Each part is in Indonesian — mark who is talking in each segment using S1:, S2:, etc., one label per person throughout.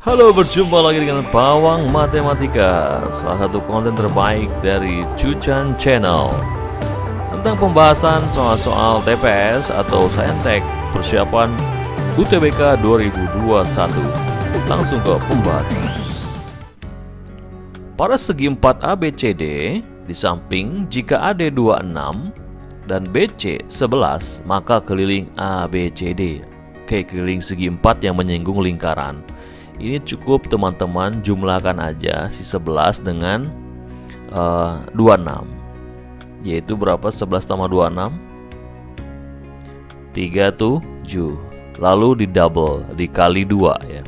S1: Halo, berjumpa lagi dengan Pawang Matematika, salah satu konten terbaik dari Cucan Channel tentang pembahasan soal-soal TPS atau Saintek persiapan UTBK 2021. Langsung ke pembahasan. Pada segi 4 ABCD, di samping jika AD 26 dan BC 11, maka keliling ABCD. Oke, keliling segi 4 yang menyinggung lingkaran. Ini cukup teman-teman jumlahkan aja si 11 dengan 26. Yaitu berapa 11 tambah 26? 37. Lalu di double, dikali 2 ya.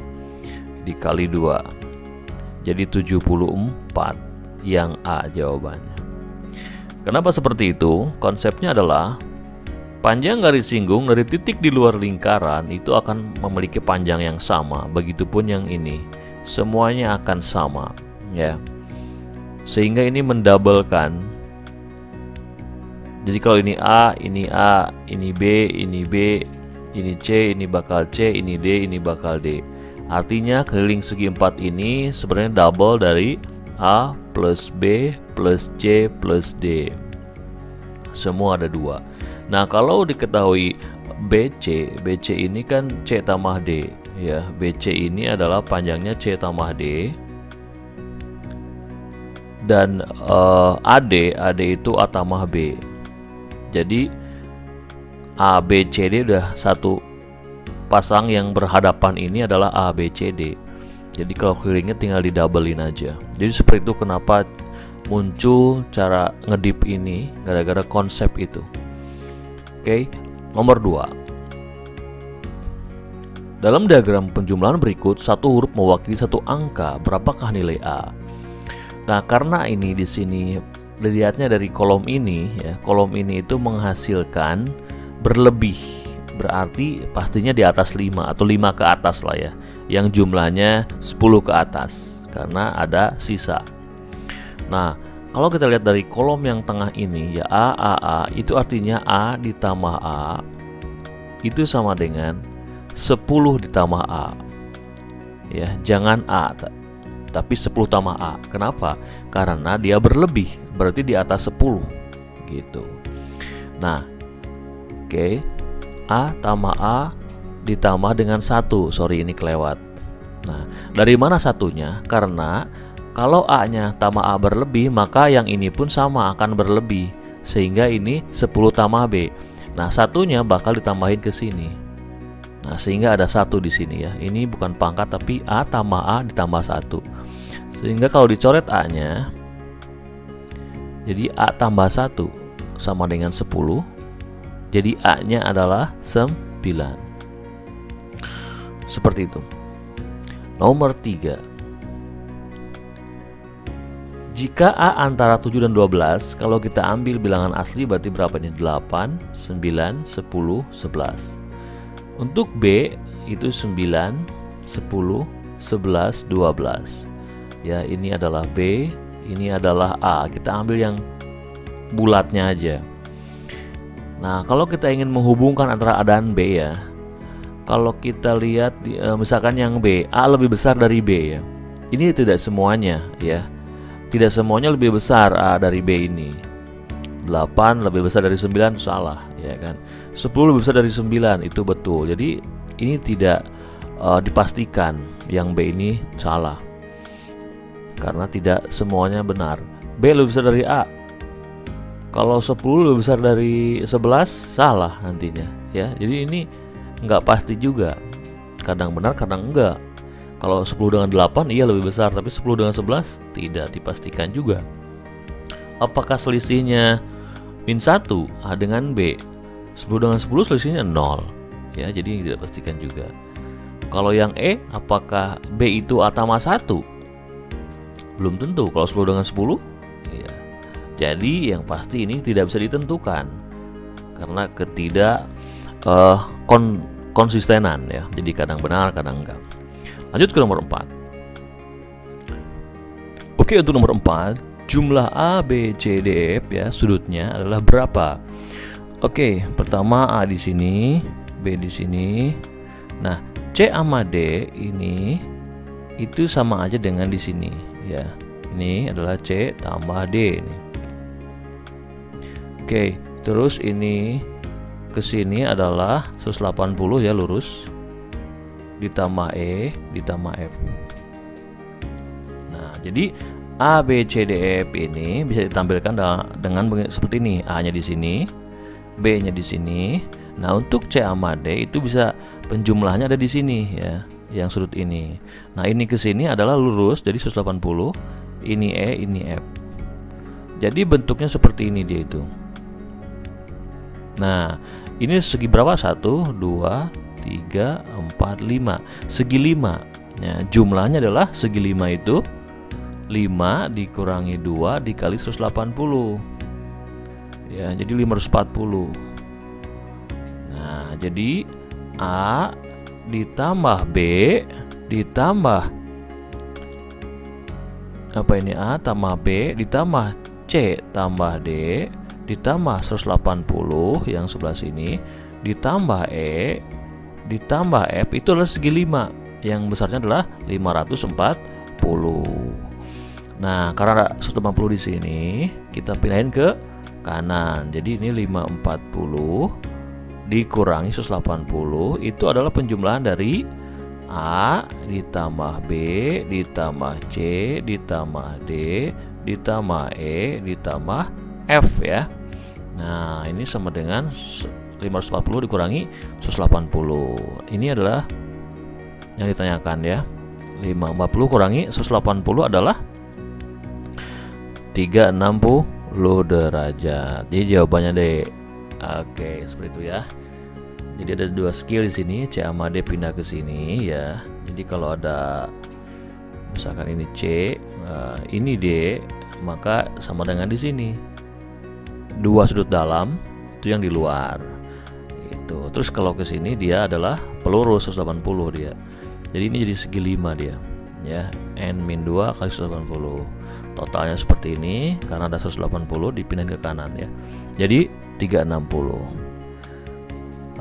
S1: Dikali 2. Jadi 74 yang A jawabannya. Kenapa seperti itu? Konsepnya adalah panjang garis singgung dari titik di luar lingkaran itu akan memiliki panjang yang sama. Begitupun yang ini, semuanya akan sama ya. Sehingga ini mendabelkan. Jadi kalau ini A, ini A, ini B, ini B, ini C, ini bakal C, ini D, ini bakal D. Artinya keliling segi 4 ini sebenarnya double dari A plus B plus C plus D. Semua ada 2. Nah, kalau diketahui BC ini kan C tambah D ya. BC ini adalah panjangnya C tambah D. Dan AD itu A tambah B. Jadi ABCD udah satu pasang yang berhadapan ini adalah ABCD. Jadi kalau kelilingnya tinggal didoublein aja. Jadi seperti itu kenapa muncul cara ngedip ini gara-gara konsep itu. Oke, nomor 2. Dalam diagram penjumlahan berikut, satu huruf mewakili satu angka. Berapakah nilai A? Nah, karena ini di sini dilihatnya dari kolom ini ya. Kolom ini itu menghasilkan berlebih. Berarti pastinya di atas 5 atau 5 ke atas lah ya. Yang jumlahnya 10 ke atas karena ada sisa. Nah, kalau kita lihat dari kolom yang tengah ini ya A, itu artinya A ditambah A itu sama dengan 10 ditambah A. Ya, jangan A tapi 10 tambah A. Kenapa? Karena dia berlebih, berarti di atas 10 gitu. Nah, oke. A tambah A ditambah dengan 1. Sorry, ini kelewat. Nah, dari mana satunya? Karena kalau A-nya tambah A berlebih, maka yang ini pun sama akan berlebih. Sehingga ini 10 tambah B. Nah, satunya bakal ditambahin ke sini. Nah, sehingga ada 1 di sini ya. Ini bukan pangkat tapi A tambah A ditambah 1. Sehingga kalau dicoret A-nya, jadi A tambah 1 sama dengan 10. Jadi A-nya adalah 9. Seperti itu. Nomor 3. Jika A antara 7 dan 12, kalau kita ambil bilangan asli berarti berapa nih? 8, 9, 10, 11. Untuk B itu 9, 10, 11, 12. Ya, ini adalah B, ini adalah A. Kita ambil yang bulatnya aja. Nah, kalau kita ingin menghubungkan antara A dan B ya. Kalau kita lihat misalkan yang B, A lebih besar dari B ya. Ini tidak semuanya ya. Tidak semuanya lebih besar A dari B ini. 8 lebih besar dari 9 salah ya kan. 10 lebih besar dari 9 itu betul. Jadi ini tidak dipastikan yang B ini salah. Karena tidak semuanya benar. B lebih besar dari A. Kalau 10 lebih besar dari 11 salah nantinya ya. Jadi ini nggak pasti juga. Kadang benar, kadang enggak. Kalau 10 dengan 8 iya lebih besar, tapi 10 dengan 11 tidak dipastikan juga. Apakah selisihnya min 1 A dengan B? 10 dengan 10 selisihnya 0. Ya, jadi tidak dipastikan juga. Kalau yang E, apakah B itu A tambah 1? Belum tentu. Kalau 10 dengan 10 ya. Jadi yang pasti ini tidak bisa ditentukan. Karena ketidak konsistenan ya. Jadi kadang benar, kadang enggak. Lanjut ke nomor 4. Oke, untuk nomor 4, jumlah A, B, C, D, F ya, sudutnya adalah berapa? Oke, pertama A di sini, B di sini. Nah, C sama D ini itu sama aja dengan di sini ya. Ini adalah C tambah D ini. Oke, terus ini ke sini adalah 180 ya, lurus, ditambah E ditambah F. Nah, jadi A, B, C, D, E, F ini bisa ditampilkan dengan seperti ini. A-nya di sini, B-nya di sini. Nah, untuk C sama D itu bisa penjumlahnya ada di sini ya, yang sudut ini. Nah, ini ke sini adalah lurus, jadi 180. Ini E, ini F. Jadi bentuknya seperti ini dia itu. Nah, ini segi berapa? 1, 2, 3, 4, 5. Segi 5. Ya, jumlahnya adalah segi 5 itu 5 dikurangi 2 dikali 180. Ya, jadi 540. Nah, jadi A ditambah B ditambah apa ini, A tambah B ditambah C tambah D ditambah 180 yang sebelah sini ditambah E ditambah F itu adalah segi 5, yang besarnya adalah 540. Nah, karena ada 180 di sini, kita pindahin ke kanan. Jadi ini 540 dikurangi 180 itu adalah penjumlahan dari A ditambah B ditambah C ditambah D ditambah E ditambah F ya. Nah, ini sama dengan 540 dikurangi 180. Ini adalah yang ditanyakan ya. 540 kurangi 180 adalah 360 derajat. Jadi jawabannya D. Oke, seperti itu ya. Jadi ada dua skill di sini, C sama D pindah ke sini ya. Jadi kalau ada misalkan ini C, ini D, maka sama dengan di sini. Dua sudut dalam itu yang di luar. Itu. Terus kalau ke sini dia adalah pelurus 180 dia. Jadi ini jadi segi 5 dia. Ya, N-2 kali 180. Totalnya seperti ini karena ada 180 dipindahin ke kanan ya. Jadi 360.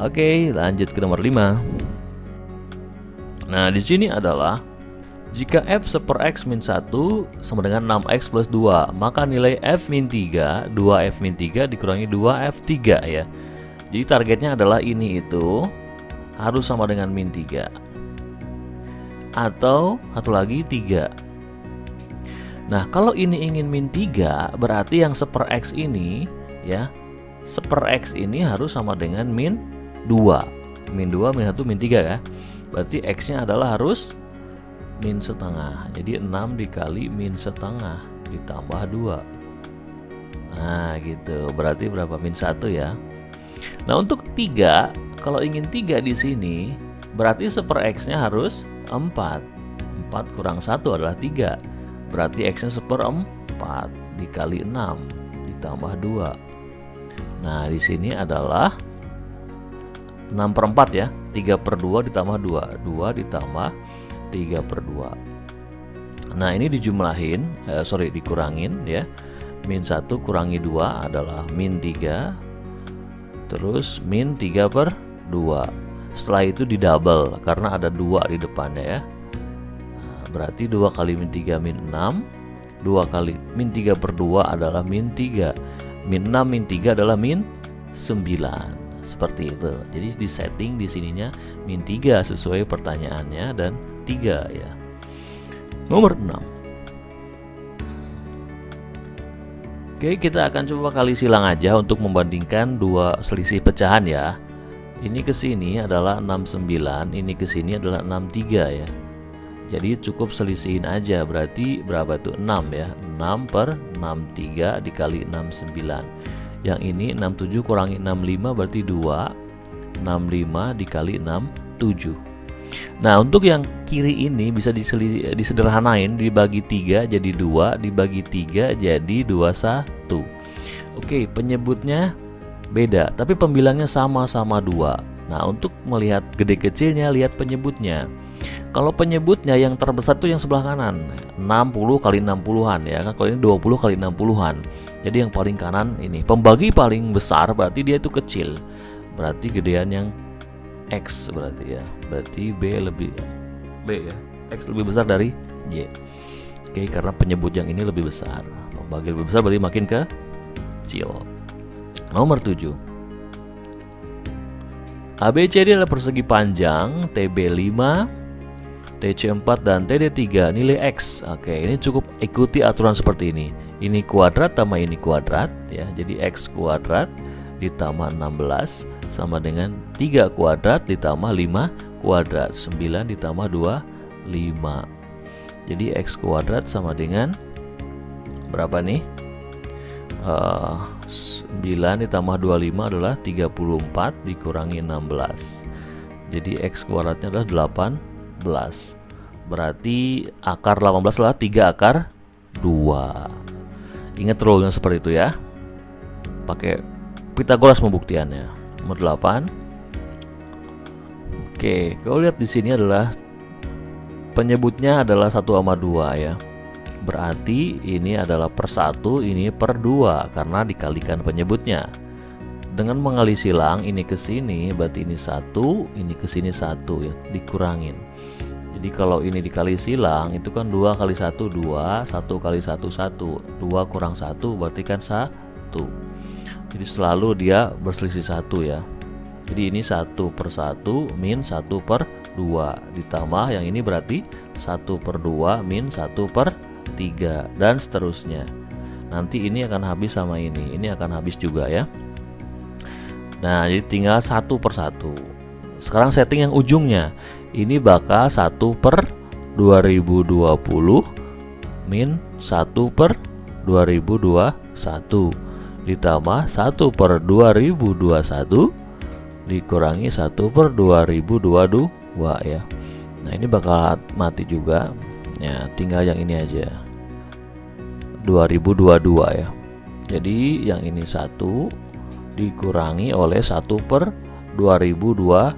S1: Oke, lanjut ke nomor 5. Nah, di sini adalah jika F seper X min 1 sama dengan 6X plus 2, maka nilai F min 3, 2F min 3 dikurangi 2F3 ya. Jadi targetnya adalah ini itu harus sama dengan min 3. Atau satu lagi 3. Nah, kalau ini ingin min 3, berarti yang seper X ini ya, seper X ini harus sama dengan min 2. Min 2, min 1, min 3 ya. Berarti X-nya adalah harus min setengah. Jadi 6 dikali min setengah ditambah 2. Nah gitu, berarti berapa? Min 1 ya. Nah untuk 3, kalau ingin 3 di sini, berarti seper X-nya harus 4. 4 kurang 1 adalah 3. Berarti X-nya seper 4 dikali 6 ditambah 2. Nah di sini adalah 6/4 ya. 3/2 ditambah 2. 2 ditambah 3/2. Nah ini dijumlahin, dikurangin ya. Min 1 kurangi 2 adalah min 3. Terus min 3/2. Setelah itu di double karena ada 2 di depannya ya. Nah, berarti 2 kali min 3 min 6. 2 kali min 3/2 adalah min 3. Min 6 min 3 adalah min 9. Seperti itu. Jadi di setting di sininya min 3 sesuai pertanyaannya dan 3 ya. Nomor 6. Oke, kita akan coba kali silang aja untuk membandingkan dua selisih pecahan ya. Ini ke sini adalah 69, ini ke sini adalah 63 ya. Jadi cukup selisihin aja, berarti berapa tuh? 6 ya. 6/63 dikali 69. Yang ini 67 kurangi 65 berarti 2. 65 dikali 67. Nah untuk yang kiri ini bisa disederhanain, dibagi 3 jadi 2, dibagi 3 jadi 21. Oke, penyebutnya beda tapi pembilangnya sama-sama 2. Nah untuk melihat gede kecilnya lihat penyebutnya. Kalau penyebutnya yang terbesar itu yang sebelah kanan 60 kali 60-an ya kan. Kalau ini 20 kali 60-an. Jadi yang paling kanan ini pembagi paling besar berarti dia itu kecil. Berarti gedean yang X berarti ya. Berarti B lebih B ya. X lebih besar dari Y. Oke, karena penyebut yang ini lebih besar. Pembagi lebih besar berarti makin kecil. Nomor 7. ABCD adalah persegi panjang TB5, TC4 dan TD3 nilai X. Oke, ini cukup ikuti aturan seperti ini. Ini kuadrat tambah ini kuadrat ya. Jadi X kuadrat ditambah 16 sama dengan 3 kuadrat ditambah 5 kuadrat. 9 ditambah 2, 5. Jadi X kuadrat sama dengan berapa nih? 9 ditambah 25 adalah 34 dikurangi 16. Jadi X kuadratnya adalah 18. Berarti akar 18 adalah 3 akar 2. Ingat rule-nya seperti itu ya. Pakai Pitagoras pembuktiannya. Nomor 8. Oke, kalau lihat di sini adalah penyebutnya adalah 1 sama 2 ya. Berarti ini adalah per 1, ini per 2 karena dikalikan penyebutnya. Dengan mengali silang ini ke sini, berarti ini 1, ini ke sini 1 ya, dikurangin. Jadi kalau ini dikali silang itu kan 2 kali 1 2, 1 kali 1 1, 2 kurang 1 berarti kan 1. Jadi selalu dia berselisih 1 ya. Jadi ini 1 per 1 min 1 per 2 ditambah yang ini berarti 1 per 2 min 1 per 3 dan seterusnya. Nanti ini akan habis sama ini akan habis juga ya. Nah, jadi tinggal 1 per 1. Sekarang setting yang ujungnya. Ini bakal 1 per 2020 min 1 per 2021 ditambah 1 per 2021 dikurangi 1 per 2022 ya. Nah, ini bakal mati juga. Ya, tinggal yang ini aja. 2022 ya. Jadi yang ini 1 dikurangi oleh 1 per 2022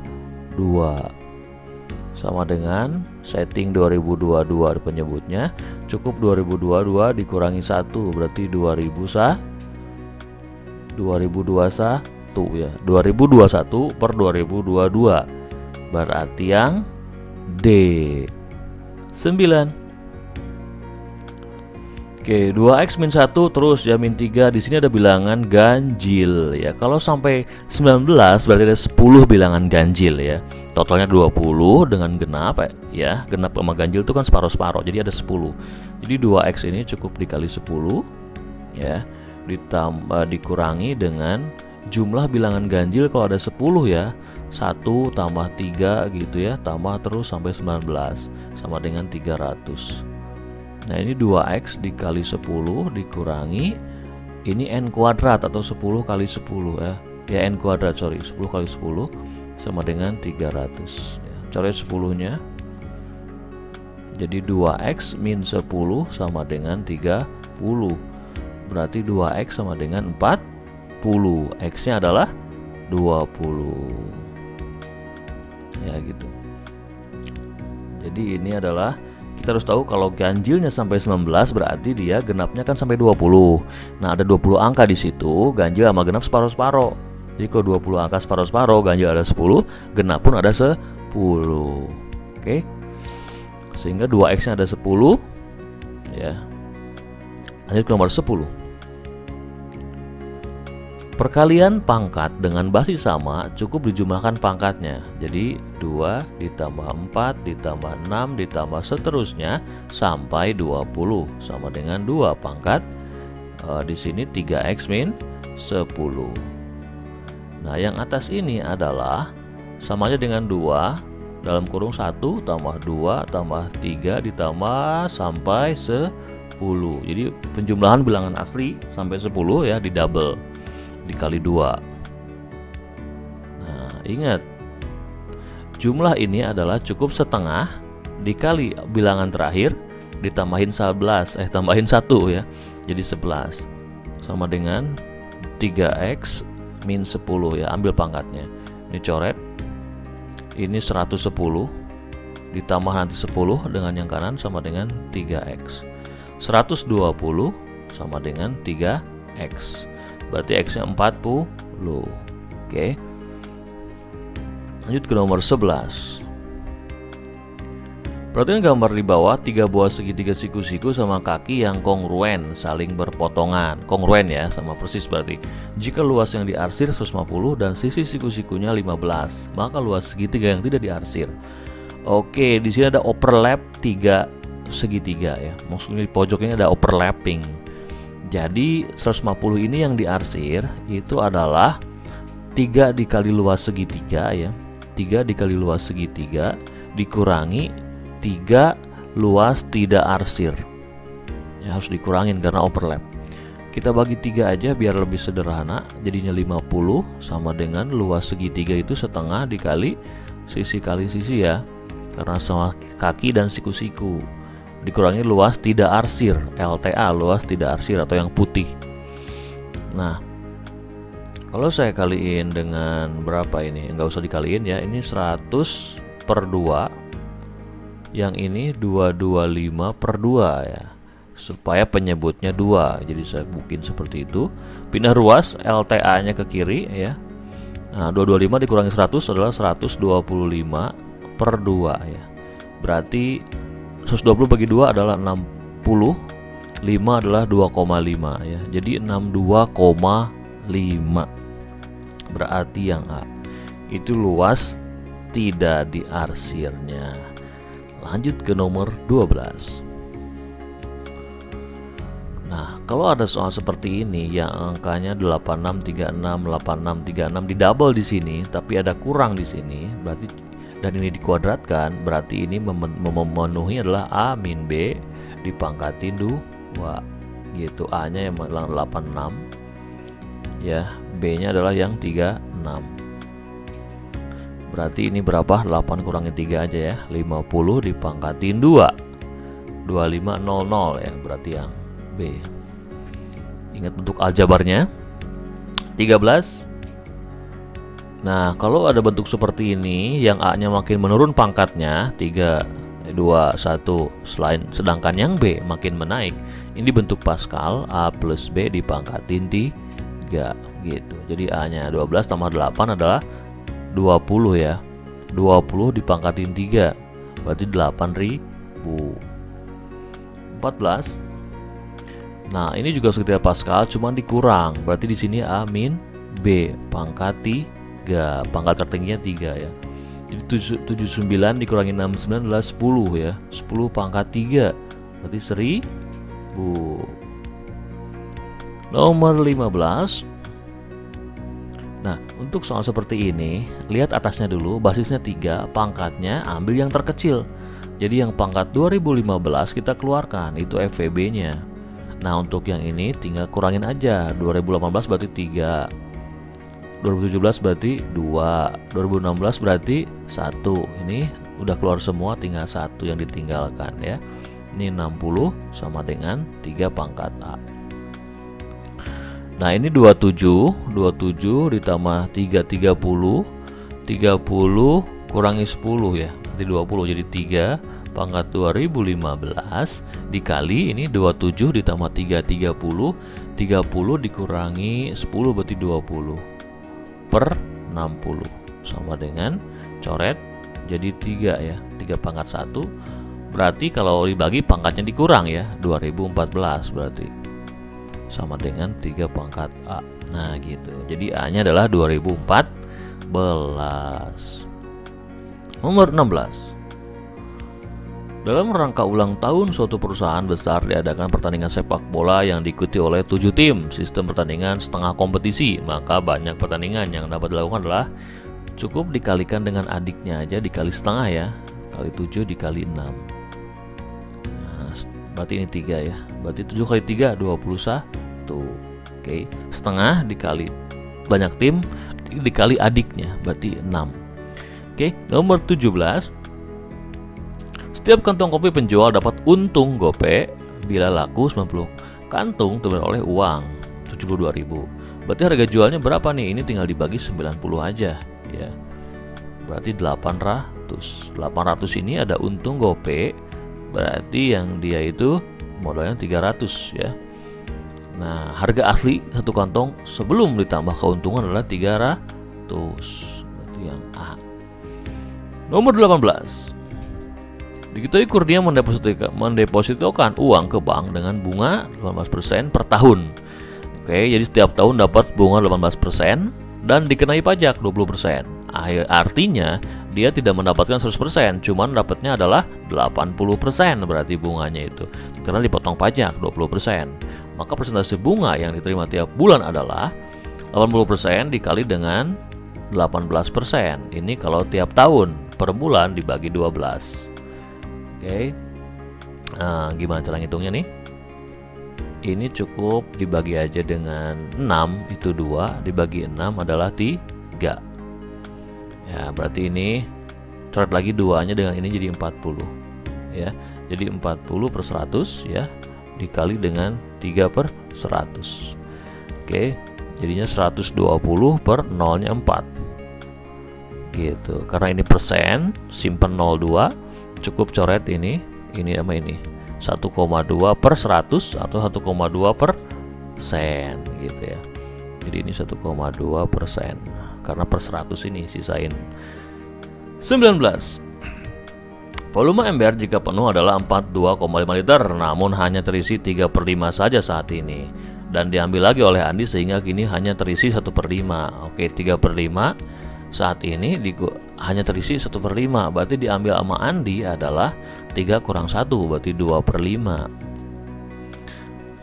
S1: sama dengan setting 2022 penyebutnya cukup 2022 dikurangi 1 berarti 2021 ya. 2021 per 2022 berarti yang D 9. Oke, 2x min 1 terus ya min 3. Di sini ada bilangan ganjil ya. Kalau sampai 19 berarti ada 10 bilangan ganjil ya. Totalnya 20 dengan genap ya. Genap sama ganjil itu kan separuh-separuh. Jadi ada 10. Jadi 2x ini cukup dikali 10 ya. Ditambah dikurangi dengan jumlah bilangan ganjil kalau ada 10 ya. 1 tambah 3 gitu ya. Tambah terus sampai 19 sama dengan 300. Nah, ini 2x dikali 10 dikurangi ini n kuadrat atau 10 kali 10 ya. Ya n kuadrat, sorry, 10 kali 10 sama dengan 300 ya. Coret 10-nya. Jadi 2x min 10 sama dengan 30. Berarti 2x sama dengan 40. X-nya adalah 20. Ya gitu. Jadi ini adalah kita harus tahu kalau ganjilnya sampai 19 berarti dia genapnya kan sampai 20. Nah, ada 20 angka di situ, ganjil sama genap separuh-separuh. Jadi kalau 20 angka separuh-separuh, ganjil ada 10, genap pun ada 10. Oke. Sehingga 2x-nya ada 10 ya. Lanjut ke nomor 10. Perkalian pangkat dengan basis sama cukup dijumlahkan pangkatnya. Jadi 2 ditambah 4 ditambah 6 ditambah seterusnya sampai 20 sama dengan 2 pangkat di sini 3x min 10. Nah, yang atas ini adalah samanya dengan 2 dalam kurung 1 tambah 2 tambah 3 ditambah sampai 10. Jadi penjumlahan bilangan asli sampai 10 ya di double dikali 2. Nah, ingat jumlah ini adalah cukup setengah dikali bilangan terakhir ditambahin 11 tambahin 1 ya. Jadi 11 sama dengan 3x min 10 ya. Ambil pangkatnya. Ini coret. Ini 110 ditambah nanti 10 dengan yang kanan sama dengan 3x. 120 sama dengan 3x. Berarti x-nya 40. Oke. Lanjut ke nomor 11. Perhatikan gambar di bawah, 3 buah segitiga siku-siku sama kaki yang kongruen, saling berpotongan. Kongruen ya, sama persis berarti. Jika luas yang diarsir 150 dan sisi siku-sikunya 15, maka luas segitiga yang tidak diarsir. Oke, di sini ada overlap 3 segitiga ya. Maksudnya di pojok ini ada overlapping. Jadi 150 ini yang diarsir itu adalah 3 dikali luas segitiga ya. 3 dikali luas segitiga dikurangi 3 luas tidak arsir ya, harus dikurangin karena overlap. Kita bagi 3 aja biar lebih sederhana, jadinya 50 sama dengan luas segitiga itu setengah dikali sisi kali sisi ya, karena sama kaki dan siku-siku, dikurangi luas tidak arsir, LTA, luas tidak arsir atau yang putih. Nah, kalau saya kaliin dengan berapa ini, nggak usah dikaliin ya, ini 100 per 2, yang ini 225 per 2 ya, supaya penyebutnya 2, jadi saya bikin seperti itu. Pindah ruas, LTA nya ke kiri ya. Nah, 225 dikurangi 100 adalah 125 per 2 ya, berarti 120 bagi 2 adalah 60, 5 adalah 2,5 ya, jadi 62,5. Berarti yang A itu luas tidak diarsirnya. Lanjut ke nomor 12. Nah, kalau ada soal seperti ini yang angkanya 8636, 8636 di double di sini, tapi ada kurang di sini, berarti dan ini dikuadratkan, berarti ini memenuhi adalah A min B dipangkatin 2 gitu. A-nya yang 86 ya, B-nya adalah yang 36. Berarti ini berapa? 8 kurangi 3 aja ya, 50 dipangkatin 2, 2500 ya, berarti yang B. Ingat bentuk aljabarnya. 13. Nah, kalau ada bentuk seperti ini yang A-nya makin menurun pangkatnya 3, 2, 1 sedangkan yang B makin menaik, ini bentuk Pascal, A plus B dipangkatin 3 gitu. Jadi A-nya 12 tambah 8 adalah 20 ya, 20 dipangkatin 3 berarti 8.000. 14. Nah, ini juga segitiga Pascal cuman dikurang, berarti di sini A min B pangkat 3, pangkat tertingginya 3 ya. Jadi 79 dikurangi 69 adalah 10 ya, 10 pangkat 3 berarti 1000. Nomor 15. Nah, untuk soal seperti ini, lihat atasnya dulu, basisnya 3, pangkatnya ambil yang terkecil. Jadi yang pangkat 2015 kita keluarkan, itu FVB-nya. Nah, untuk yang ini tinggal kurangin aja, 2018 berarti 3, 2017 berarti 2, 2016 berarti 1. Ini udah keluar semua, tinggal 1 yang ditinggalkan ya. Ini 60 sama dengan 3 pangkat A. Nah, ini 27 ditambah 3, 30 kurangi 10 ya, nanti 20, jadi 3 pangkat 2015 dikali ini 27 ditambah 3, 30 dikurangi 10 berarti 20 per 60 sama dengan coret jadi 3 ya, 3 pangkat 1 berarti kalau dibagi pangkatnya dikurang ya, 2014 berarti sama dengan 3 pangkat A. Nah gitu, jadi A nya adalah 2014. Nomor 16. Dalam rangka ulang tahun suatu perusahaan besar diadakan pertandingan sepak bola yang diikuti oleh 7 tim. Sistem pertandingan setengah kompetisi, maka banyak pertandingan yang dapat dilakukan adalah cukup dikalikan dengan adiknya aja, dikali setengah ya, kali 7 dikali 6. Nah, berarti ini 3 ya, berarti 7 kali 3 21. Oke, setengah dikali banyak tim dikali adiknya berarti 6. Oke, nomor 17. Setiap kantong kopi penjual dapat untung gope bila laku 90 kantung diperoleh uang 72.000. Berarti harga jualnya berapa nih? Ini tinggal dibagi 90 aja ya. Berarti 800. 800 ini ada untung gope, berarti yang dia itu modalnya 300 ya. Nah, harga asli satu kantong sebelum ditambah keuntungan adalah 300. Berarti yang A. Nomor 18. Begitu dia mendepositokan uang ke bank dengan bunga 18% per tahun. Oke, jadi setiap tahun dapat bunga 18% dan dikenai pajak 20%. Artinya dia tidak mendapatkan 100%, cuman dapatnya adalah 80% berarti bunganya itu. Karena dipotong pajak 20%. Maka persentase bunga yang diterima tiap bulan adalah 80% dikali dengan 18%. Ini kalau tiap tahun, per bulan dibagi 12. Oke. Nah, gimana cara ngitungnya nih? Ini cukup dibagi aja dengan 6, itu 2, dibagi 6 adalah 3. Ya, berarti ini coret lagi 2-nya dengan ini jadi 40. Ya. Jadi 40 per 100 ya, dikali dengan 3 per 100. Oke, jadinya 120 per 0-nya 4. Gitu. Karena ini persen, simpen 02, cukup coret ini sama ini. 1,2 per 100 atau 1,2 persen gitu ya. Jadi ini 1,2%. Karena per 100 ini sisain 19. Volume ember jika penuh adalah 42,5 liter, namun hanya terisi 3/5 saja saat ini. Dan diambil lagi oleh Andi sehingga kini hanya terisi 1/5. Oke, 3/5 saat ini hanya terisi 1/5. Berarti diambil sama Andi adalah 3 kurang 1, berarti 2/5.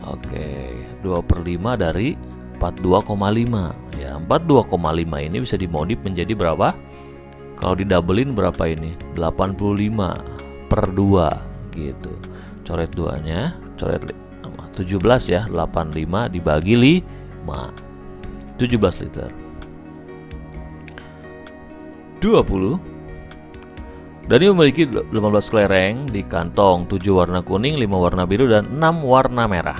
S1: Oke, 2/5 dari 42,5. Ya, 42,5 ini bisa dimodif menjadi berapa? Kalau didabelin berapa ini? 85 per 2 gitu. Coret 2-nya, coret 17 ya, 85 dibagi 5. 17 liter. 20. Dani memiliki 18 kelereng di kantong, 7 warna kuning, 5 warna biru, dan 6 warna merah.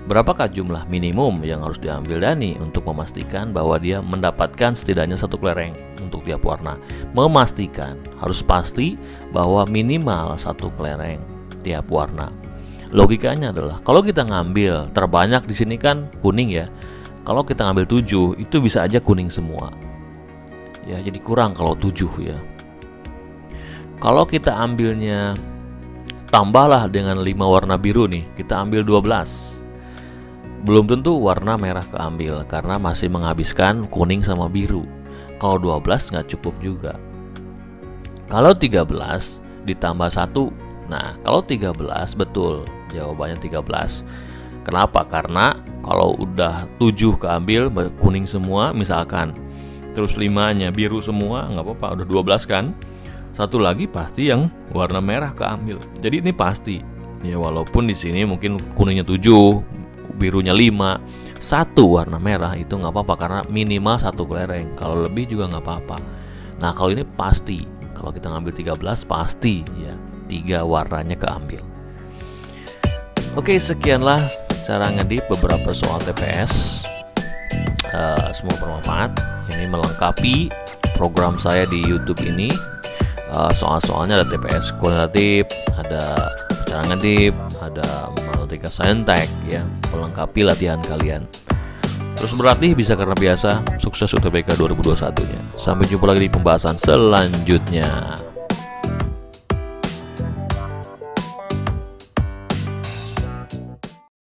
S1: Berapakah jumlah minimum yang harus diambil Dani untuk memastikan bahwa dia mendapatkan setidaknya 1 kelereng untuk tiap warna? Memastikan, harus pasti bahwa minimal 1 kelereng tiap warna. Logikanya adalah kalau kita ngambil terbanyak di sini kan kuning ya. Kalau kita ngambil 7 itu bisa aja kuning semua. Ya, jadi kurang kalau 7 ya. Kalau kita ambilnya tambahlah dengan 5 warna biru nih, kita ambil 12. Belum tentu warna merah keambil karena masih menghabiskan kuning sama biru. Kalau 12 nggak cukup juga. Kalau 13 ditambah 1. Nah, kalau 13 betul jawabannya 13. Kenapa? Karena kalau udah 7 keambil kuning semua misalkan, terus 5-nya biru semua, nggak apa-apa, udah 12 kan. Satu lagi pasti yang warna merah keambil. Jadi ini pasti. Ya walaupun di sini mungkin kuningnya 7, birunya 5, 1 warna merah itu nggak apa-apa karena minimal 1 kelereng. Kalau lebih juga nggak apa-apa. Nah, kalau ini pasti. Kalau kita ngambil 13 pasti ya 3 warnanya keambil. Oke, sekianlah cara ngedip beberapa soal TPS. Semua bermanfaat. Ini melengkapi program saya di YouTube ini. Soal-soalnya ada TPS kualitatif, ada cara ngedip, ada matematika saintek ya, melengkapi latihan kalian. Terus berlatih bisa karena biasa. Sukses UTBK 2021-nya. Sampai jumpa lagi di pembahasan selanjutnya.